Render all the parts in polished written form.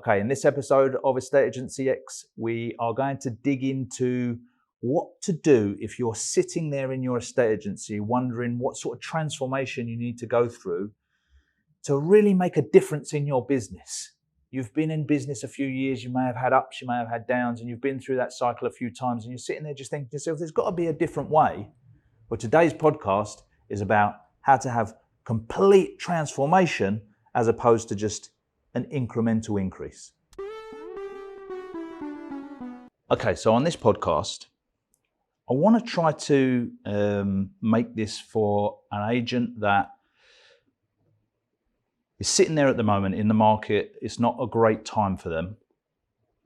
Okay, in this episode of Estate Agency X, we are going to dig into what to do if you're sitting there in your estate agency wondering what sort of transformation you need to go through to really make a difference in your business. You've been in business a few years, you may have had ups, you may have had downs, and you've been through that cycle a few times, and you're sitting there just thinking to yourself, there's got to be a different way. But today's podcast is about how to have complete transformation as opposed to just an incremental increase. Okay, so on this podcast, I want to try to make this for an agent that is sitting there at the moment in the market. It's not a great time for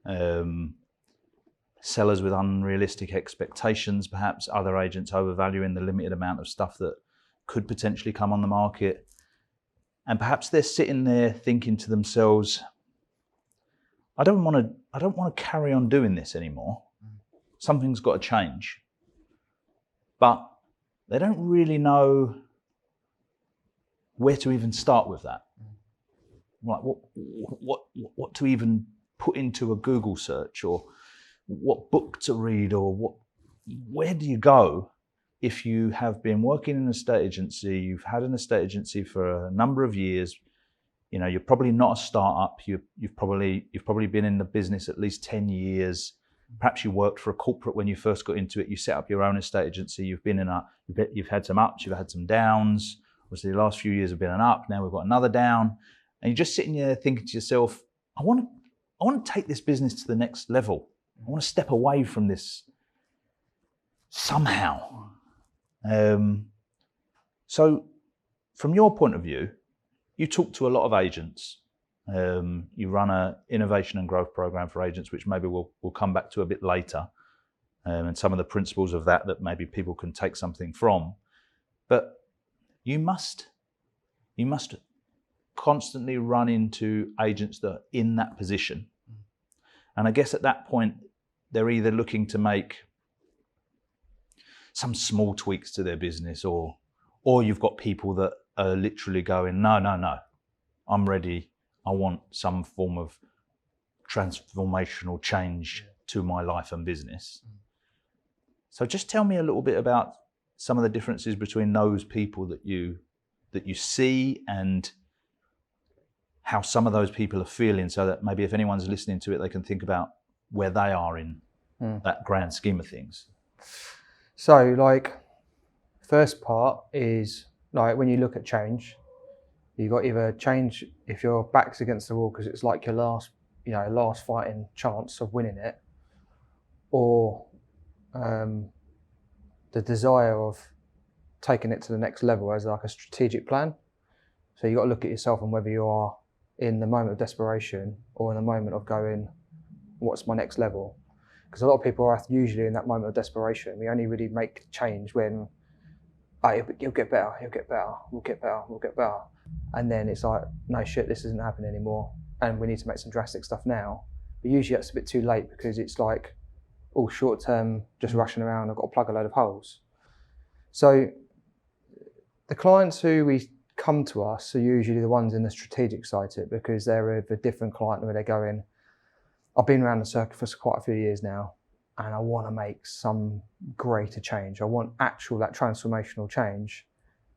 them. Sellers with unrealistic expectations, perhaps other agents overvaluing the limited amount of stuff that could potentially come on the market. And perhaps they're sitting there thinking to themselves, I don't want to carry on doing this anymore. Something's got to change. But they don't really know where to even start with that. Like what to even put into a Google search, or what book to read, or where do you go if you have been working in an estate agency, you've had an estate agency for a number of years, you know, you're probably not a startup, you've probably been in the business at least 10 years, perhaps you worked for a corporate when you first got into it, you set up your own estate agency, you've had some ups, you've had some downs, obviously the last few years have been an up, now we've got another down, and you're just sitting there thinking to yourself, I want to take this business to the next level. I want to step away from this somehow. So from your point of view, you talk to a lot of agents. You run an innovation and growth program for agents, which maybe we'll come back to a bit later, and some of the principles of that maybe people can take something from. But you must constantly run into agents that are in that position. And I guess at that point, they're either looking to make some small tweaks to their business, or you've got people that are literally going, no, I'm ready. I want some form of transformational change to my life and business. So just tell me a little bit about some of the differences between those people that you see, and how some of those people are feeling, so that maybe if anyone's listening to it, they can think about where they are in that grand scheme of things. So, like, first part is, like, when you look at change, you got either change if your back's against the wall because it's like your last fighting chance of winning it, or the desire of taking it to the next level as like a strategic plan. So you got to look at yourself and whether you are in the moment of desperation or in the moment of going, what's my next level? Because a lot of people are usually in that moment of desperation. We only really make change when, you'll get better, we'll get better. And then it's like, no shit, this isn't happening anymore. And we need to make some drastic stuff now. But usually that's a bit too late, because it's like all short term, just rushing around, I've got to plug a load of holes. So the clients who we come to us are usually the ones in the strategic side to it, because they're a different client where they're going, I've been around the circuit for quite a few years now, and I want to make some greater change. I want that transformational change,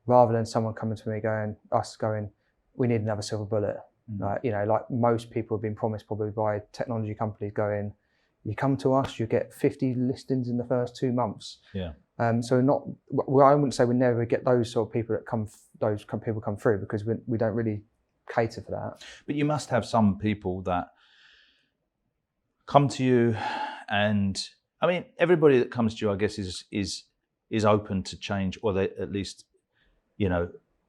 rather than someone coming to me going, we need another silver bullet. Like most people have been promised probably by technology companies going, you come to us, you get 50 listings in the first 2 months. Yeah. I wouldn't say we never get those sort of people come through, because we don't really cater for that. But you must have some people that come to you, and I mean, everybody that comes to you, I guess, is open to change, or they at least,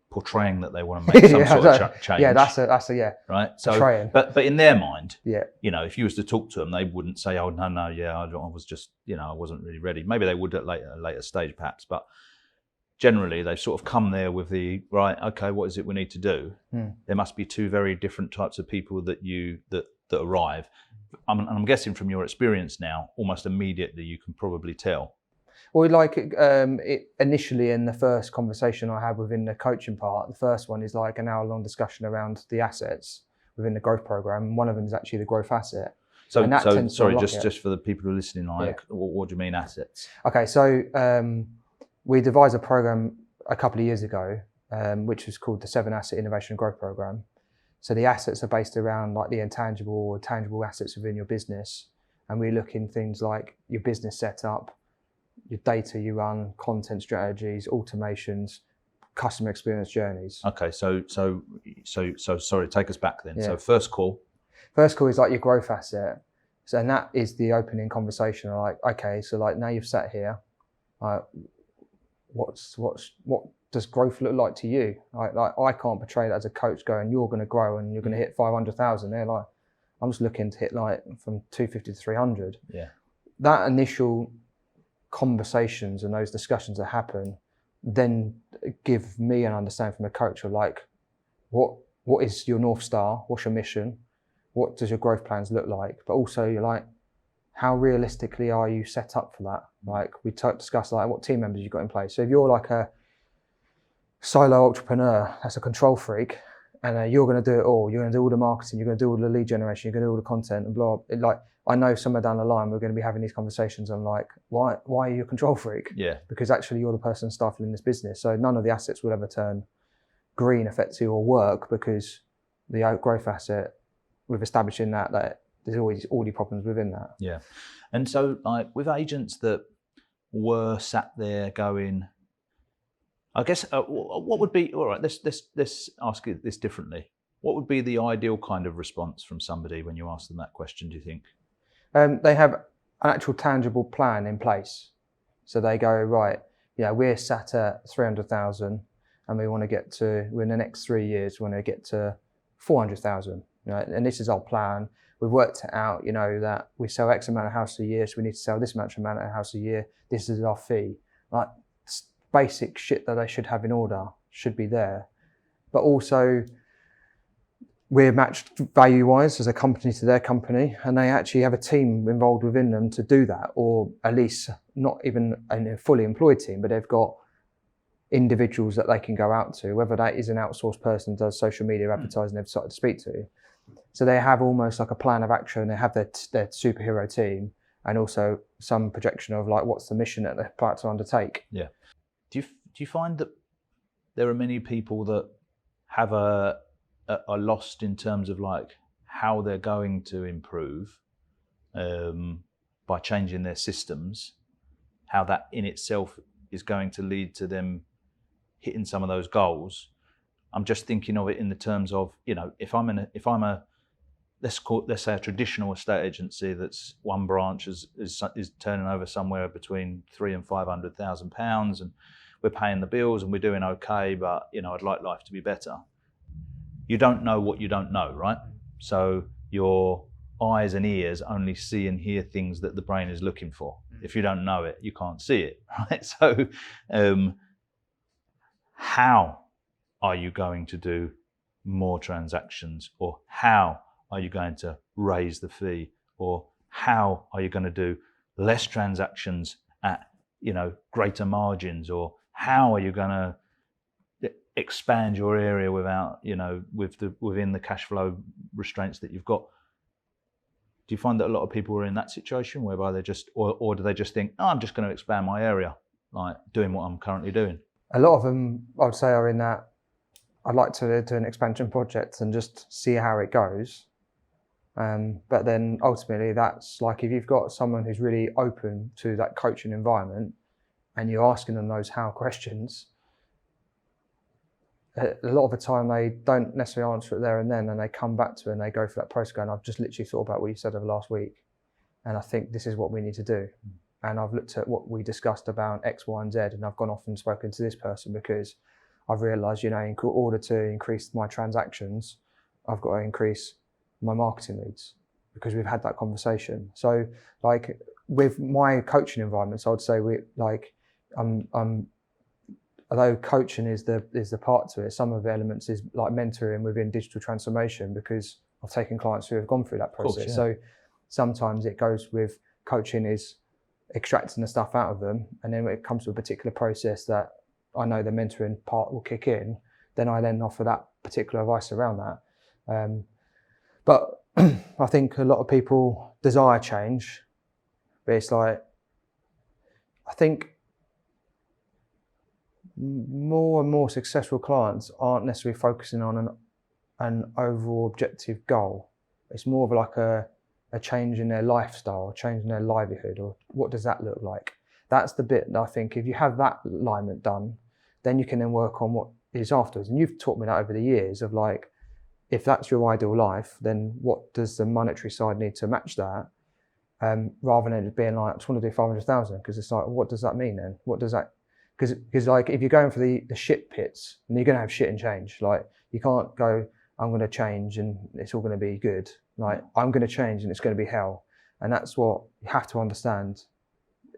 portraying that they want to make some sort of change. Yeah, that's a right. So, portraying. but in their mind, yeah, if you was to talk to them, they wouldn't say, oh no, I was just, I wasn't really ready. Maybe they would at a later stage, perhaps, but generally they've sort of come there with the right. Okay, what is it we need to do? There must be two very different types of people that arrive. I'm guessing from your experience now, almost immediately you can probably tell. Well, like it initially in the first conversation I had within the coaching part, the first one is like an hour-long discussion around the assets, within the growth program. And one of them is actually the growth asset. So, And that tends to sorry, unlock just for the people who are listening, like, what do you mean assets? Okay, so we devised a program a couple of years ago, which was called the 7 Asset Innovation and Growth Program. So the assets are based around like the intangible or tangible assets within your business. And we look in things like your business setup, your data you run, content strategies, automations, customer experience journeys. Okay, so sorry, take us back then. Yeah. So first call is like your growth asset. So, and that is the opening conversation. Like, okay, so like now you've sat here, what does growth look like to you? Like I can't portray that as a coach going, you're going to grow and you're going to hit 500,000. They're like, I'm just looking to hit like from 250 to 300. Yeah. That initial conversations and those discussions that happen then give me an understanding from a coach of like, what is your North Star? What's your mission? What does your growth plans look like? But also you're like, how realistically are you set up for that? Like we discussed like what team members you've got in place. So if you're like a solo entrepreneur that's a control freak and you're going to do it all, you're going to do all the marketing, you're going to do all the lead generation, you're going to do all the content and blah, like I know somewhere down the line we're going to be having these conversations on like, why are you a control freak? Yeah. Because actually you're the person stifling this business. So none of the assets will ever turn green effectively or work because the growth asset, we've established in that there's always already problems within that. Yeah. And so like with agents that were sat there going, I guess what would be, all right, let's ask it this differently. What would be the ideal kind of response from somebody when you ask them that question, do you think? They have an actual tangible plan in place. So they go, right, we're sat at 300,000 and we want to get to, in the next 3 years, we want to get to 400,000. And this is our plan. We've worked it out, that we sell X amount of houses a year, so we need to sell this much amount of house a year. This is our fee. Like basic shit that they should have in order should be there. But also we're matched value-wise as a company to their company, and they actually have a team involved within them to do that, or at least not even a fully employed team, but they've got individuals that they can go out to, whether that is an outsourced person who does social media advertising they've started to speak to. So they have almost like a plan of action. They have their superhero team and also some projection of like what's the mission that they're about to undertake. Yeah. Do you find that there are many people that have are lost in terms of like how they're going to improve by changing their systems, how that in itself is going to lead to them hitting some of those goals? I'm just thinking of it in the terms of, if I'm a let's say a traditional estate agency that's one branch is turning over somewhere between £300,000 and £500,000, and we're paying the bills and we're doing okay, but I'd like life to be better. You don't know what you don't know, right? So your eyes and ears only see and hear things that the brain is looking for. If you don't know it, you can't see it, right? So how are you going to do more transactions, or how are you going to raise the fee, or how are you going to do less transactions at greater margins, or how are you going to expand your area without within the cash flow restraints that you've got? Do you find that a lot of people are in that situation whereby they just or do they just think, I'm just going to expand my area, like doing what I'm currently doing? A lot of them, I would say, are in that I'd like to do an expansion project and just see how it goes. But then ultimately that's like, if you've got someone who's really open to that coaching environment and you're asking them those how questions, a lot of the time they don't necessarily answer it there and then, and they come back to it and they go for that process going, I've just literally thought about what you said over last week, and I think this is what we need to do. And I've looked at what we discussed about X, Y, and Z, and I've gone off and spoken to this person because I've realised, in order to increase my transactions, I've got to increase my marketing leads, because we've had that conversation. So like with my coaching environments, I would say although coaching is the part to it, some of the elements is like mentoring within digital transformation, because I've taken clients who have gone through that process. Course, yeah. So sometimes it goes with coaching is extracting the stuff out of them, and then when it comes to a particular process that I know the mentoring part will kick in, then I then offer that particular advice around that. But I think a lot of people desire change, but it's like, I think more and more successful clients aren't necessarily focusing on an overall objective goal. It's more of like a change in their lifestyle, a change in their livelihood, or what does that look like? That's the bit that I think if you have that alignment done, then you can then work on what is afterwards. And you've taught me that over the years of like, if that's your ideal life, then what does the monetary side need to match that? Rather than it being like, I just want to do 500,000, because it's like, what does that mean then? What does that, because like if you're going for the shit pits, and you're going to have shit and change, like you can't go, I'm going to change and it's all going to be good. Like I'm going to change and it's going to be hell. And that's what you have to understand.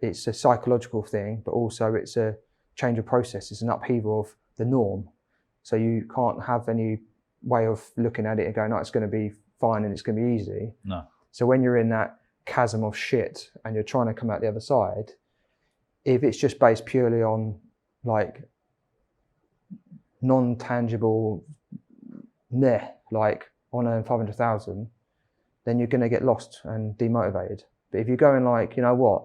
It's a psychological thing, but also it's a change of process. It's an upheaval of the norm. So you can't have any way of looking at it and going, no, it's going to be fine and it's going to be easy. No. So when you're in that chasm of shit and you're trying to come out the other side, if it's just based purely on like non-tangible, like on earn 500,000, then you're going to get lost and demotivated. But if you're going like, you know what,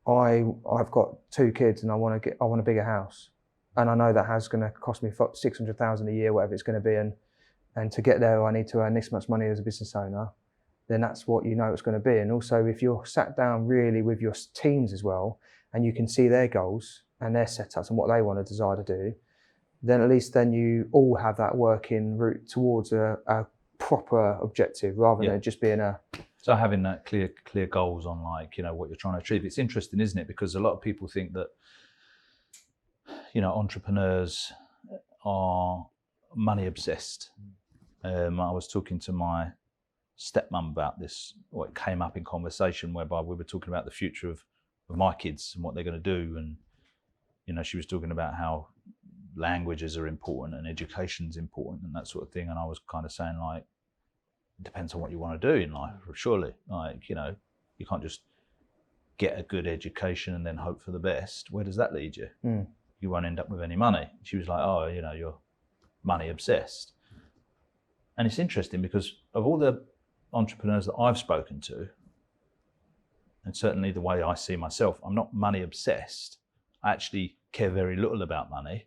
I've got 2 kids and I want a bigger house, and I know that house is going to cost me 600,000 a year, whatever it's going to be, and to get there I need to earn this much money as a business owner, then that's what you know it's going to be. And also if you're sat down really with your teams as well, and you can see their goals and their setups and what they want to desire to do, then at least then you all have that working route towards a proper objective, rather than it just being a... So having that clear goals on like, you know, what you're trying to achieve. It's interesting, isn't it? Because a lot of people think that, you know, entrepreneurs are money obsessed. I was talking to my stepmom about this, or it came up in conversation whereby we were talking about the future of my kids and what they're going to do. And, you know, she was talking about how languages are important and education's important and that sort of thing. And I was kind of saying like, it depends on what you want to do in life, surely. Like, you know, you can't just get a good education and then hope for the best. Where does that lead you? You won't end up with any money. She was like, oh, you know, you're money obsessed. And it's interesting because of all the entrepreneurs that I've spoken to, and certainly the way I see myself, I'm not money obsessed. I actually care very little about money,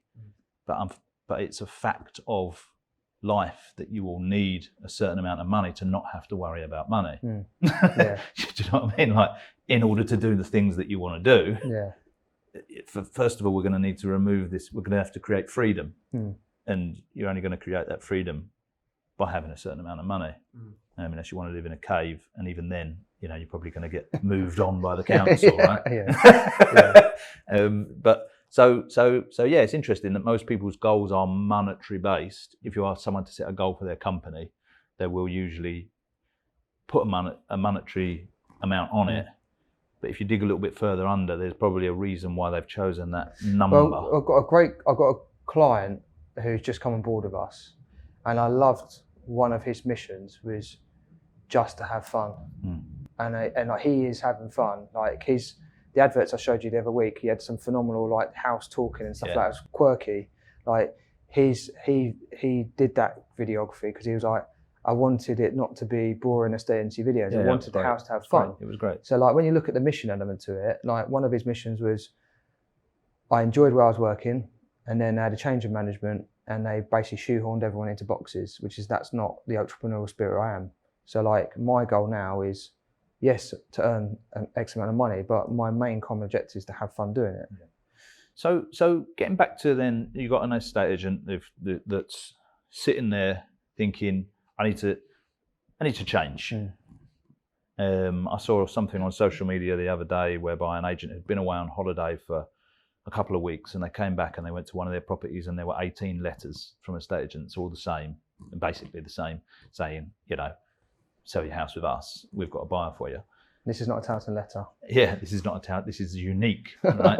but it's a fact of life that you will need a certain amount of money to not have to worry about money. Yeah. Do you know what I mean? Like, in order to do the things that you want to do, first of all, we're going to need to remove this. We're going to have to create freedom, and you're only going to create that freedom by having a certain amount of money. Unless you want to live in a cave, and even then, you know, you're probably going to get moved on by the council, right? But so yeah, it's interesting that most people's goals are monetary based. If you ask someone to set a goal for their company, they will usually put a monetary amount on it. But if you dig a little bit further under, there's probably a reason why they've chosen that number. Well, I've got a client who's just come on board with us, and I loved one of his missions was just to have fun. And like, he is having fun. Like the adverts I showed you the other week, he had some phenomenal like house talking and stuff like that. It was quirky. Like he did that videography because he was like, I wanted it not to be boring estate agency videos. I wanted the house to have fun. It was great. So like when you look at the mission element to it, like one of his missions was, I enjoyed where I was working, and then I had a change of management, and they basically shoehorned everyone into boxes, that's not the entrepreneurial spirit I am. So like my goal now is, yes, to earn an X amount of money, but my main common objective is to have fun doing it. So getting back to then, you got an estate agent that's sitting there thinking, I need to change. I saw something on social media the other day whereby an agent had been away on holiday for a couple of weeks, and they came back and they went to one of their properties, and there were 18 letters from estate agents, all the same, and basically the same, saying, you know, sell your house with us, we've got a buyer for you. This is not a Townsend letter. Yeah, this is not a tout. This is unique, right?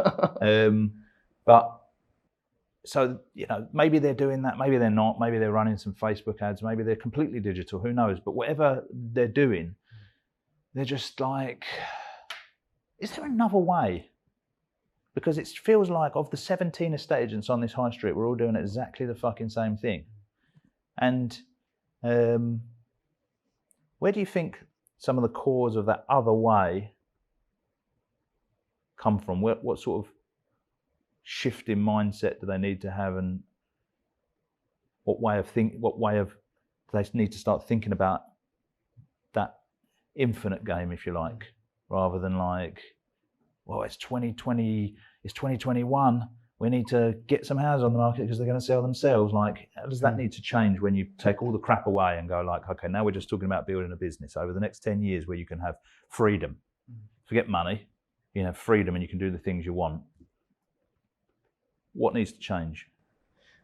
But so, you know, maybe they're doing that, maybe they're not, maybe they're running some Facebook ads, maybe they're completely digital, who knows? But whatever they're doing, they're just like, is there another way? Because it feels like of the 17 estate agents on this high street, we're all doing exactly the fucking same thing. And Where do you think some of the cause of that other way come from? What sort of shift in mindset do they need to have, and what way of do they need to start thinking about that infinite game, if you like, rather than like, well, it's 2020, it's 2021. We need to get some houses on the market because they're going to sell themselves. Like, how does that need to change when you take all the crap away and go like, okay, now we're just talking about building a business over the next 10 years where you can have freedom. Forget money, you can have freedom and you can do the things you want. What needs to change?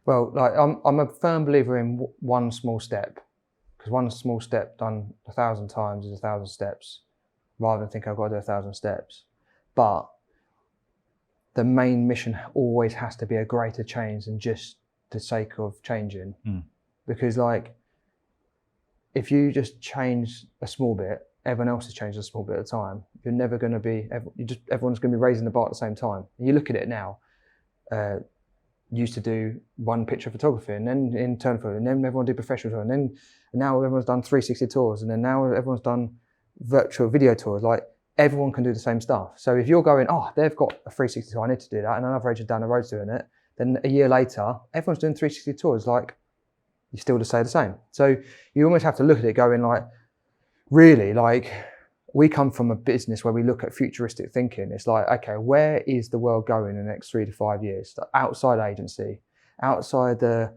Well, like I'm a firm believer in one small step, because one small step done 1,000 times is 1,000 steps, rather than think I've got to do 1,000 steps. But the main mission always has to be a greater change than just the sake of changing. Because like, if you just change a small bit, everyone else has changed a small bit at a time. You're never going to be, everyone's going to be raising the bar at the same time. And you look at it now, used to do one picture photography and then in turn photo, and then everyone did professional tour, and now everyone's done 360 tours, and then now everyone's done virtual video tours. Like, everyone can do the same stuff. So if you're going, oh, they've got a 360 tour, I need to do that, and another agent down the road's doing it, then a year later, everyone's doing 360 tours. Like, you still just say the same. So you almost have to look at it going like, really, like, we come from a business where we look at futuristic thinking. It's like, okay, where is the world going in the next 3 to 5 years? Outside agency, outside the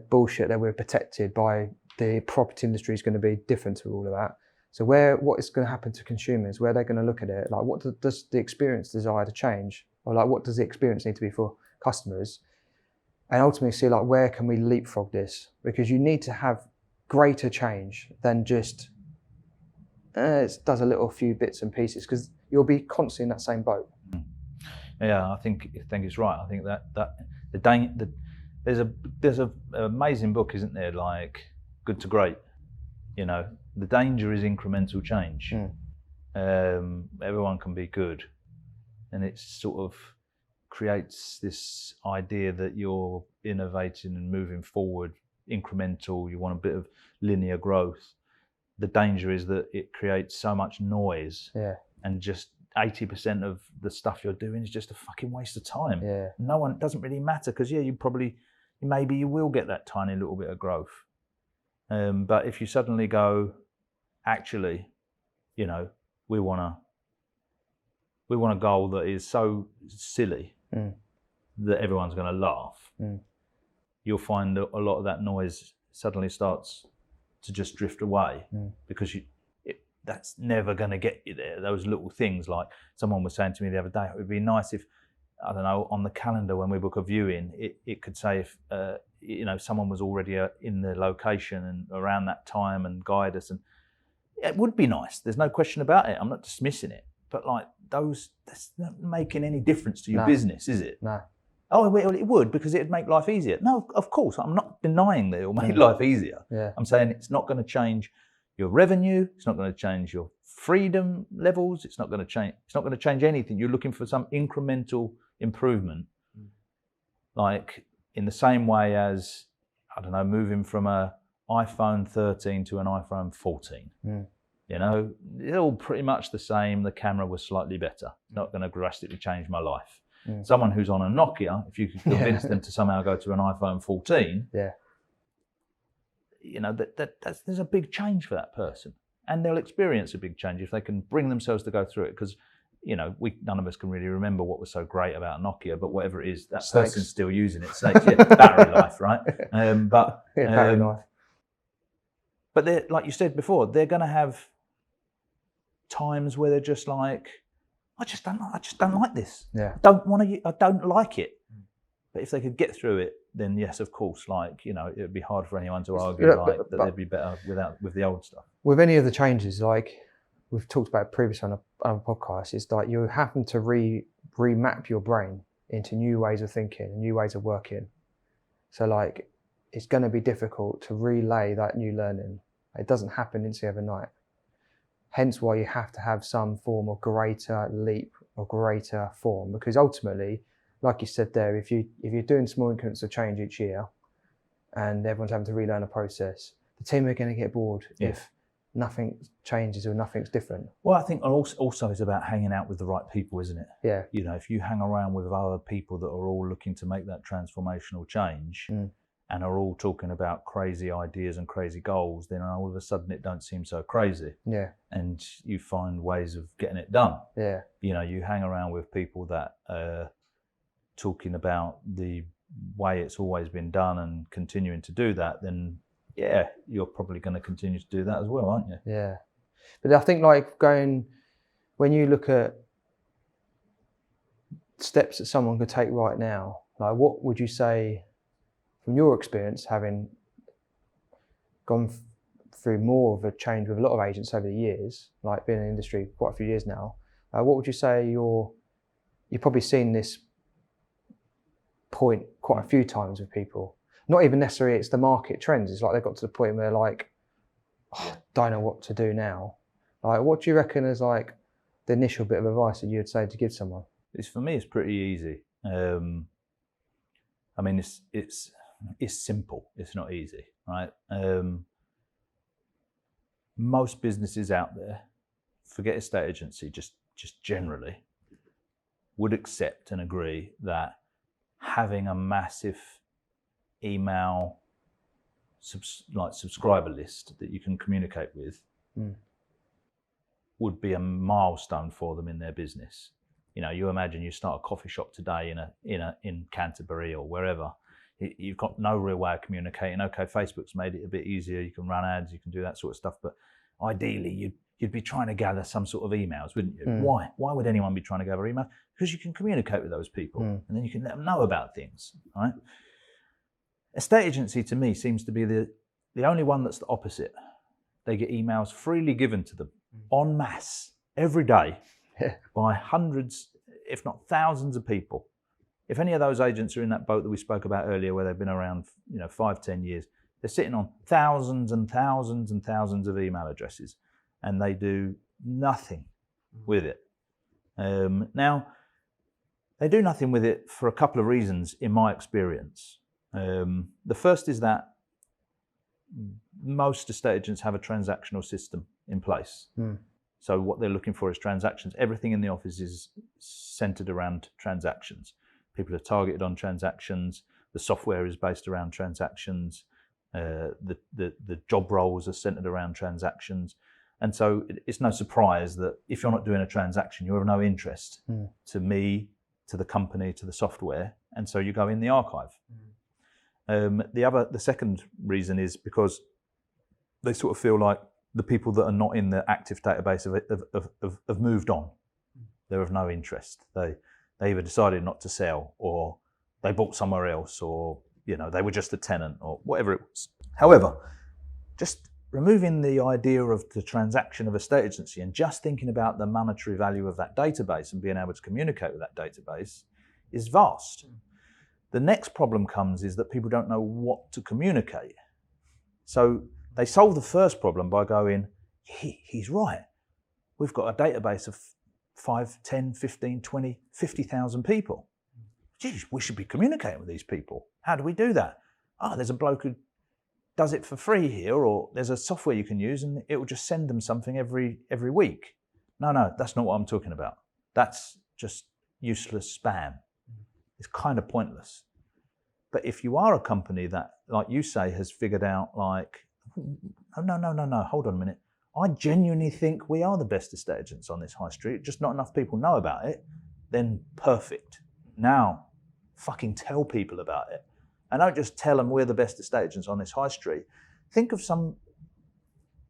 bullshit that we're protected by, the property industry is going to be different to all of that. So what is going to happen to consumers? Where they're going to look at it? Like, what does the experience desire to change? Or like, what does the experience need to be for customers? And ultimately see like, where can we leapfrog this? Because you need to have greater change than just, it does a little few bits and pieces, because you'll be constantly in that same boat. Yeah, I think it's right. I think that there's an amazing book, isn't there? Like Good to Great. You know, the danger is incremental change. Everyone can be good, and it sort of creates this idea that you're innovating and moving forward, incremental. You want a bit of linear growth. The danger is that it creates so much noise, and just 80% of the stuff you're doing is just a fucking waste of time. It doesn't really matter, because maybe you will get that tiny little bit of growth. But if you suddenly go, actually, you know, we want a goal that is so silly that everyone's going to laugh, you'll find that a lot of that noise suddenly starts to just drift away, because that's never going to get you there. Those little things, like someone was saying to me the other day, it would be nice if, I don't know, on the calendar when we book a viewing, it could say if you know, someone was already in the location and around that time and guide us, and it would be nice. There's no question about it. I'm not dismissing it, but like that's not making any difference to your business, is it? No. Oh, well, it would, because it'd make life easier. No, of course, I'm not denying that it'll make life easier. I'm saying it's not going to change your revenue. It's not going to change your freedom levels. It's not going to change anything. You're looking for some incremental improvement, like in the same way as, I don't know, moving from an iPhone 13 to an iPhone 14. You know, it's all pretty much the same. The camera was slightly better. Not going to drastically change my life. Someone who's on a Nokia, if you could convince them to somehow go to an iPhone 14, you know, there's a big change for that person, and they'll experience a big change if they can bring themselves to go through it. Because, you know, none of us can really remember what was so great about Nokia, but whatever it is, that person's still using it. So battery life, right? Battery life. But they're, like you said before, they're going to have times where they're just like, I just don't like this. I don't like it. But if they could get through it, then yes, of course, like, you know, it would be hard for anyone to argue that they'd be better with the old stuff. With any of the changes, like we've talked about previously on a podcast, it's like you're having to remap your brain into new ways of thinking and new ways of working. So like, it's going to be difficult to relay that new learning. It doesn't happen instantly overnight. Hence why you have to have some form of greater leap or greater form, because ultimately, like you said there, if you're doing small increments of change each year and everyone's having to relearn a process, the team are going to get bored if nothing changes or nothing's different. Well, I think also it's about hanging out with the right people, isn't it? Yeah. You know, if you hang around with other people that are all looking to make that transformational change and are all talking about crazy ideas and crazy goals, then all of a sudden it don't seem so crazy. Yeah. And you find ways of getting it done. Yeah. You know, you hang around with people that are talking about the way it's always been done and continuing to do that, then yeah, you're probably going to continue to do that as well, aren't you? Yeah. But I think like when you look at steps that someone could take right now, like what would you say from your experience, having gone through more of a change with a lot of agents over the years, like being in the industry quite a few years now, what would you say you've probably seen this point quite a few times with people? Not even necessarily it's the market trends, it's like they've got to the point where like, don't know what to do now. Like, what do you reckon is like the initial bit of advice that you'd say to give someone? For me, it's pretty easy. I mean, it's simple. It's not easy, right? Most businesses out there, forget estate agency, just generally, would accept and agree that having a massive email subscriber list that you can communicate with would be a milestone for them in their business. You know, you imagine you start a coffee shop today in Canterbury or wherever. You've got no real way of communicating. Okay, Facebook's made it a bit easier. You can run ads, you can do that sort of stuff. But ideally, you'd be trying to gather some sort of emails, wouldn't you? Why? Why would anyone be trying to gather emails? Because you can communicate with those people, and then you can let them know about things, right? Estate agency to me seems to be the only one that's the opposite. They get emails freely given to them en masse every day by hundreds, if not thousands of people. If any of those agents are in that boat that we spoke about earlier, where they've been around, 5-10 years, they're sitting on thousands and thousands and thousands of email addresses, and they do nothing with it. Now, they do nothing with it for a couple of reasons, in my experience. The first is that most estate agents have a transactional system in place. So what they're looking for is transactions. Everything in the office is centered around transactions. People are targeted on transactions. The software is based around transactions. The job roles are centered around transactions. And so it's no surprise that if you're not doing a transaction, you're of no interest to me, to the company, to the software. And so you go in the archive. The second reason is because they sort of feel like the people that are not in the active database have moved on. They're of no interest. They either decided not to sell, or they bought somewhere else, or they were just a tenant, or whatever it was. However, just removing the idea of the transaction of estate agency and just thinking about the monetary value of that database and being able to communicate with that database is vast. The next problem comes is that people don't know what to communicate. So they solve the first problem by going, he's right. We've got a database of 5, 10, 15, 20, 50,000 people. Geez, we should be communicating with these people. How do we do that? There's a bloke who does it for free here, or there's a software you can use and it will just send them something every week. No, that's not what I'm talking about. That's just useless spam. It's kind of pointless. But if you are a company that, like you say, has figured out no, hold on a minute. I genuinely think we are the best estate agents on this high street, just not enough people know about it, then perfect. Now, fucking tell people about it. And don't just tell them we're the best estate agents on this high street. Think of some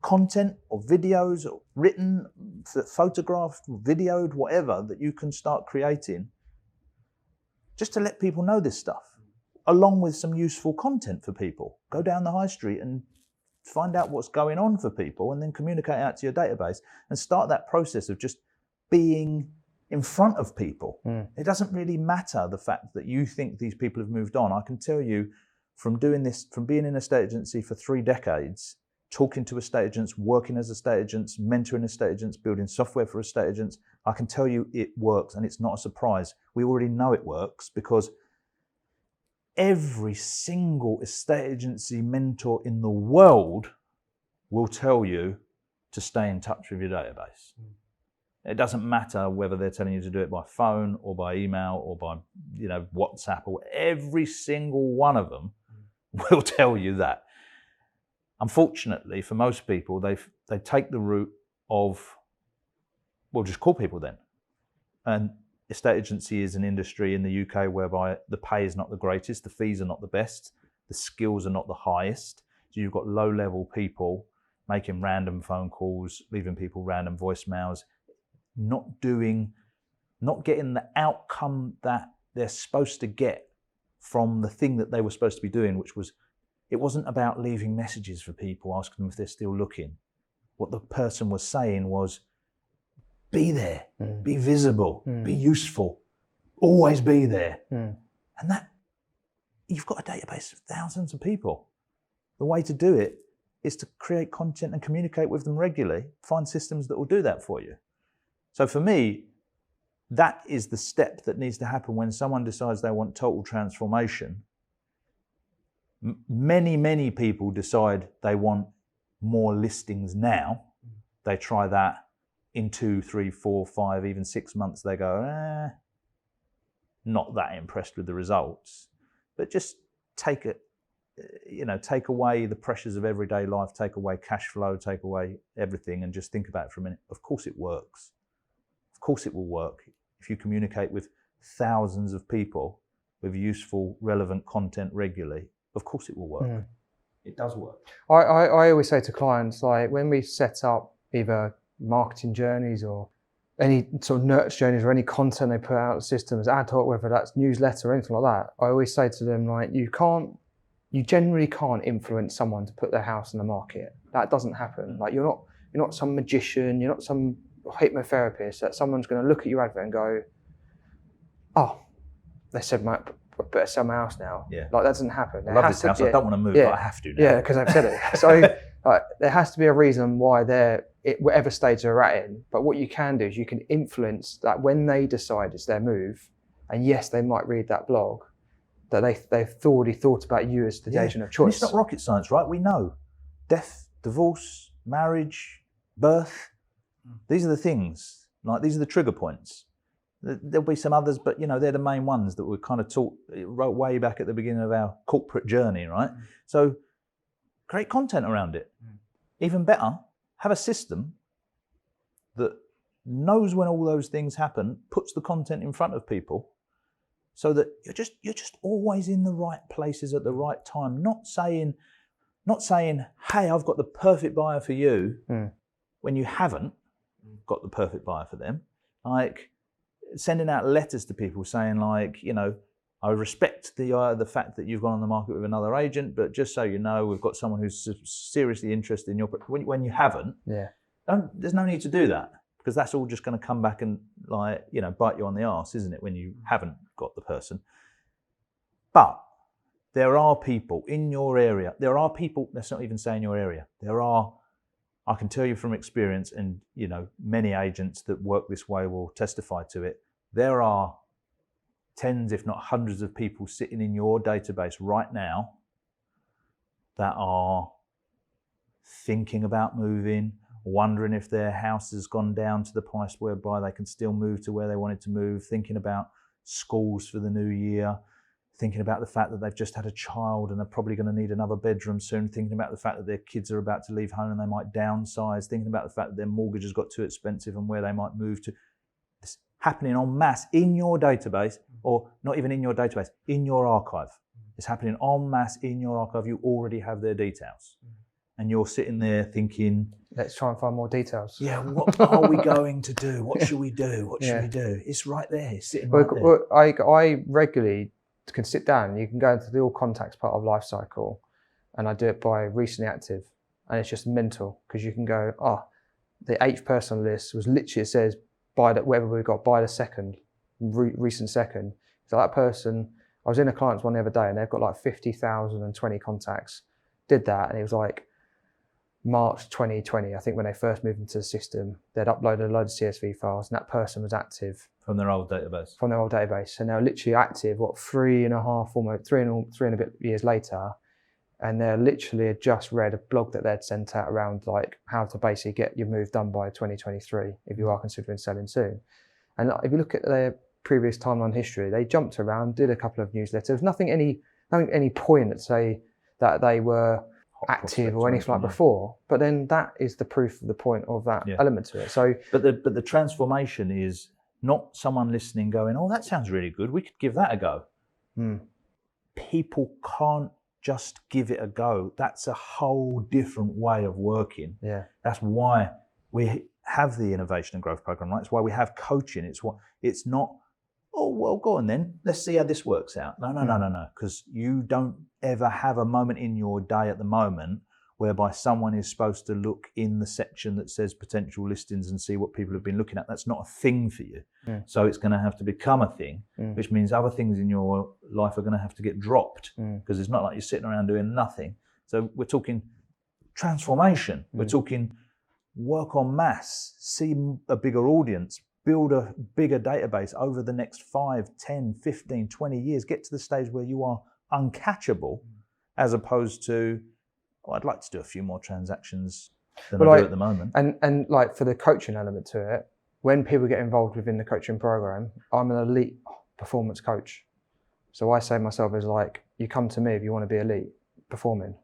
content or videos, or written, photographed, videoed, whatever, that you can start creating just to let people know this stuff, along with some useful content for people. Go down the high street and find out what's going on for people, and then communicate out to your database and start that process of just being in front of people. It doesn't really matter the fact that you think these people have moved on. I can tell you from doing this, from being in an estate agency for 3 decades, talking to estate agents, working as estate agents, mentoring estate agents, building software for estate agents, I can tell you it works, and it's not a surprise. We already know it works because every single estate agency mentor in the world will tell you to stay in touch with your database. It doesn't matter whether they're telling you to do it by phone or by email or by WhatsApp, or every single one of them will tell you that. Unfortunately, for most people, they take the route of, well, just call people then. And estate agency is an industry in the UK whereby the pay is not the greatest, the fees are not the best, the skills are not the highest. So you've got low-level people making random phone calls, leaving people random voicemails, not getting the outcome that they're supposed to get from the thing that they were supposed to be doing, which was, it wasn't about leaving messages for people, asking them if they're still looking. What the person was saying was, be there, be visible, be useful, always be there. And that, you've got a database of thousands of people. The way to do it is to create content and communicate with them regularly, find systems that will do that for you. So for me, that is the step that needs to happen when someone decides they want total transformation. Many people decide they want more listings now. They try that. In 2, 3, 4, 5, even 6 months, they go, not that impressed with the results. But just take away the pressures of everyday life, take away cash flow, take away everything, and just think about it for a minute. Of course it works. Of course it will work. If you communicate with thousands of people with useful, relevant content regularly, of course it will work. It does work. I always say to clients, like when we set up either marketing journeys or any sort of nurture journeys or any content they put out of systems, ad hoc, whether that's newsletter or anything like that, I always say to them, like, you generally can't influence someone to put their house in the market. That doesn't happen. Like you're not some magician, you're not some hypnotherapist that someone's going to look at your advert and go, oh, they said I better sell my house now. Yeah. Like that doesn't happen. I love this house, I don't want to move, but I have to now. Yeah, because I've said it. So like, there has to be a reason why they're whatever stage they're at in. But what you can do is you can influence that when they decide it's their move, and yes, they might read that blog, that they've already thought about you as the agent of choice. And it's not rocket science, right? We know death, divorce, marriage, birth. These are the things. Like these are the trigger points. There'll be some others, but they're the main ones that we're kind of taught way back at the beginning of our corporate journey, right? So create content around it. Even better, have a system that knows when all those things happen, puts the content in front of people, so that you're just always in the right places at the right time. Not saying, hey, I've got the perfect buyer for you, when you haven't got the perfect buyer for them. Like sending out letters to people saying, like, I respect the fact that you've gone on the market with another agent, but just so you know, we've got someone who's seriously interested in your. When you haven't, there's no need to do that, because that's all just going to come back and bite you on the arse, isn't it? When you haven't got the person. But there are people in your area. There are people. Let's not even say in your area. There are. I can tell you from experience, and many agents that work this way will testify to it. There are tens, if not hundreds of people sitting in your database right now that are thinking about moving, wondering if their house has gone down to the price whereby they can still move to where they wanted to move, thinking about schools for the new year, thinking about the fact that they've just had a child and they're probably going to need another bedroom soon, thinking about the fact that their kids are about to leave home and they might downsize, thinking about the fact that their mortgage has got too expensive and where they might move to. It's happening en masse in your database, or not even in your database, in your archive. It's happening en masse in your archive. You already have their details. And you're sitting there thinking, let's try and find more details. Yeah, what are we going to do? What should we do? What should we do? It's right there. It's sitting right there. I regularly can sit down and you can go into the all contacts part of life cycle, and I do it by recently active, and it's just mental, because you can go, the 8th person on the list was literally, it says whatever we've got, by the second, recent second. So that person, I was in a client's one the other day and they've got like 50,020 contacts. Did that, and it was like March 2020, I think, when they first moved into the system. They'd uploaded a load of CSV files, and that person was active. From their old database. From their old database. So now literally active, 3 and a bit years later, and they literally had just read a blog that they'd sent out around like how to basically get your move done by 2023 if you are considering selling soon. And if you look at their previous timeline history, they jumped around, did a couple of newsletters, nothing any point to say that they were active or anything like before. But then that is the proof of the point of that element to it. So, but the transformation is not someone listening going, "Oh, that sounds really good. We could give that a go." People can't just give it a go. That's a whole different way of working. Yeah. That's why we have the innovation and growth program, right? It's why we have coaching. It's not, "Oh, well, go on then. Let's see how this works out." No. Because you don't ever have a moment in your day at the moment whereby someone is supposed to look in the section that says potential listings and see what people have been looking at. That's not a thing for you. So it's going to have to become a thing, which means other things in your life are going to have to get dropped, because it's not like you're sitting around doing nothing. So we're talking transformation. We're talking work on mass, see a bigger audience, build a bigger database over the next 5, 10, 15, 20 years, get to the stage where you are uncatchable, as opposed to, "Oh, I'd like to do a few more transactions than I do at the moment." And like for the coaching element to it, when people get involved within the coaching program, I'm an elite performance coach. So I say myself as like, you come to me if you want to be elite performing.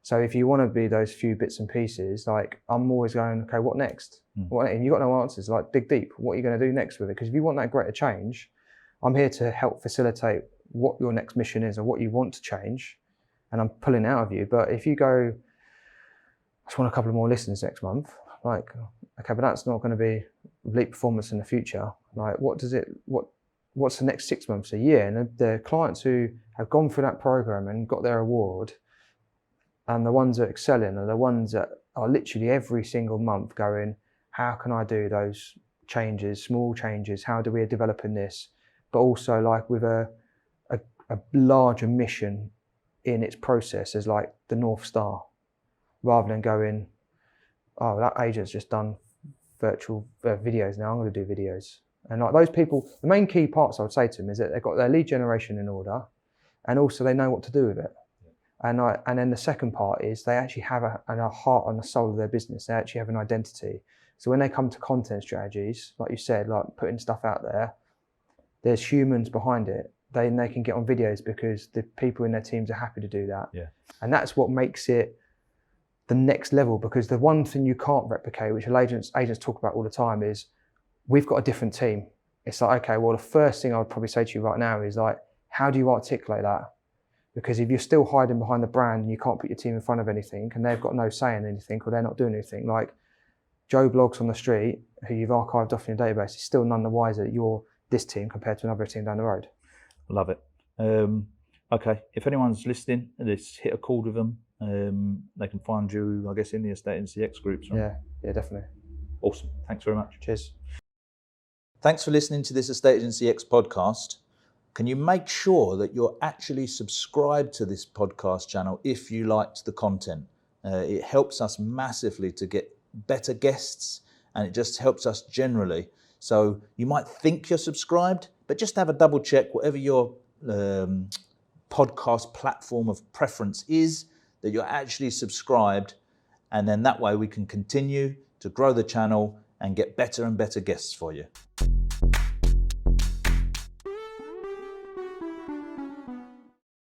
So if you want to be those few bits and pieces, like I'm always going, okay, what next? And you've got no answers, like dig deep. What are you going to do next with it? Because if you want that greater change, I'm here to help facilitate what your next mission is or what you want to change. And I'm pulling out of you. But if you go, I just want a couple of more listeners next month, like, okay, but that's not going to be elite performance in the future. Like, what's the next 6 months, a year? And the clients who have gone through that program and got their award, and the ones that are excelling are the ones that are literally every single month going, how can I do those changes, small changes? How do we develop in this? But also like with a larger mission in its process as like the North Star, rather than going, "Oh, that agent's just done virtual videos, now I'm going to do videos." And like those people, the main key parts I would say to them is that they've got their lead generation in order, and also they know what to do with it. And then the second part is they actually have a heart and a soul of their business. They actually have an identity. So when they come to content strategies, like you said, like putting stuff out there, there's humans behind it. They can get on videos because the people in their teams are happy to do that. Yeah. And that's what makes it the next level, because the one thing you can't replicate, which agents talk about all the time, is we've got a different team. It's like, okay, well, the first thing I would probably say to you right now is like, how do you articulate that? Because if you're still hiding behind the brand and you can't put your team in front of anything and they've got no say in anything or they're not doing anything, like Joe Blogs on the street, who you've archived off in your database, is still none the wiser that you're this team compared to another team down the road. Love it. Okay, if anyone's listening, let's hit a call with them. They can find you, I guess, in the Estate Agency X groups, right? Yeah, definitely. Awesome. Thanks very much. Cheers. Thanks for listening to this Estate Agency X podcast. Can you make sure that you're actually subscribed to this podcast channel if you liked the content? It helps us massively to get better guests, and it just helps us generally. So you might think you're subscribed, but just have a double check, whatever your podcast platform of preference is, that you're actually subscribed, and then that way we can continue to grow the channel and get better and better guests for you.